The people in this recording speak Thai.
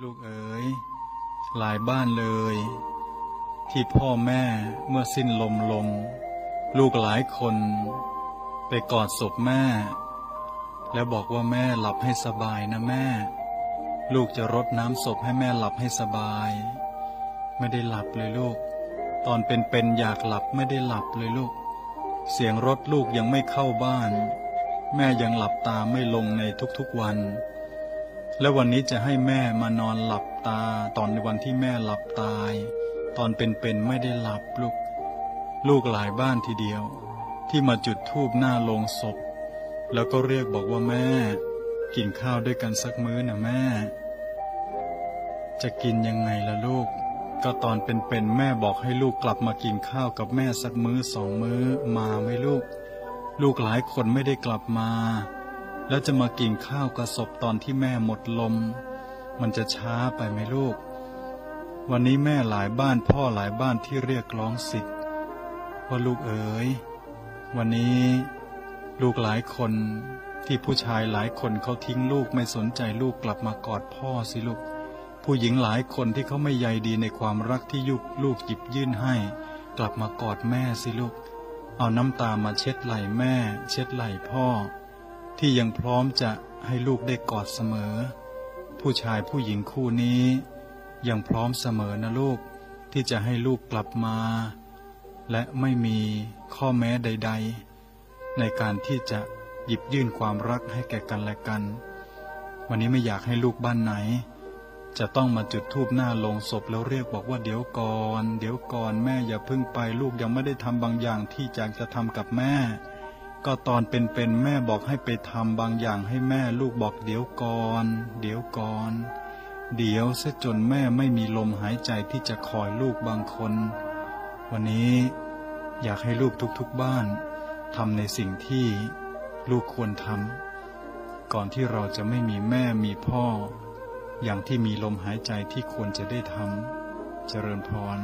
ลูกเอ๋ยหลายบ้านเลยที่พ่อแม่เมื่อสิ้นลมลงลูกหลายคนไปกอดศพแม่แล้วบอกว่าแม่หลับให้สบายนะแม่ลูกจะรดน้ำศพให้แม่หลับให้สบายไม่ได้หลับเลยลูกตอนเป็นอยากหลับไม่ได้หลับเลยลูกเสียงรถลูกยังไม่เข้าบ้านแม่ยังหลับตาไม่ลงในทุกๆวันแล้ววันนี้จะให้แม่มานอนหลับตาตอนในวันที่แม่หลับตายตอนเป็นไม่ได้หลับลูกหลายบ้านทีเดียวที่มาจุดธูปหน้าโลงศพแล้วก็เรียกบอกว่าแม่กินข้าวด้วยกันสักมื้อนะแม่จะกินยังไงล่ะลูกก็ตอนเป็นแม่บอกให้ลูกกลับมากินข้าวกับแม่สักมื้อสองมื้อมาไหมลูกหลายคนไม่ได้กลับมาแล้วจะมากินข้าวกับศพตอนที่แม่หมดลมมันจะช้าไปไหมลูกวันนี้แม่หลายบ้านพ่อหลายบ้านที่เรียกร้องสิทธิ์ว่าลูกเอ๋ยวันนี้ลูกหลายคนที่ผู้ชายหลายคนเขาทิ้งลูกไม่สนใจลูกกลับมากอดพ่อสิลูกผู้หญิงหลายคนที่เขาไม่ใยดีในความรักที่ลูกหยิบยื่นให้กลับมากอดแม่สิลูกเอาน้ำตามาเช็ดไหล่แม่เช็ดไหล่พ่อที่ยังพร้อมจะให้ลูกได้กอดเสมอผู้ชายผู้หญิงคู่นี้ยังพร้อมเสมอนะลูกที่จะให้ลูกกลับมาและไม่มีข้อแม้ใดๆในการที่จะหยิบยื่นความรักให้แก่กันและกันวันนี้ไม่อยากให้ลูกบ้านไหนจะต้องมาจุดธูปหน้าโลงศพแล้วเรียกบอกว่าเดี๋ยวก่อนแม่อย่าเพิ่งไปลูกยังไม่ได้ทำบางอย่างที่อยากจะทำกับแม่ก็ตอนเป็นแม่บอกให้ไปทำบางอย่างให้แม่ลูกบอกเดี๋ยวก่อนเดี๋ยวซะจนแม่ไม่มีลมหายใจที่จะคอยลูกบางคนวันนี้อยากให้ลูกทุกบ้านทำในสิ่งที่ลูกควรทำก่อนที่เราจะไม่มีแม่มีพ่ออย่างที่มีลมหายใจที่ควรจะได้ทำเจริญพร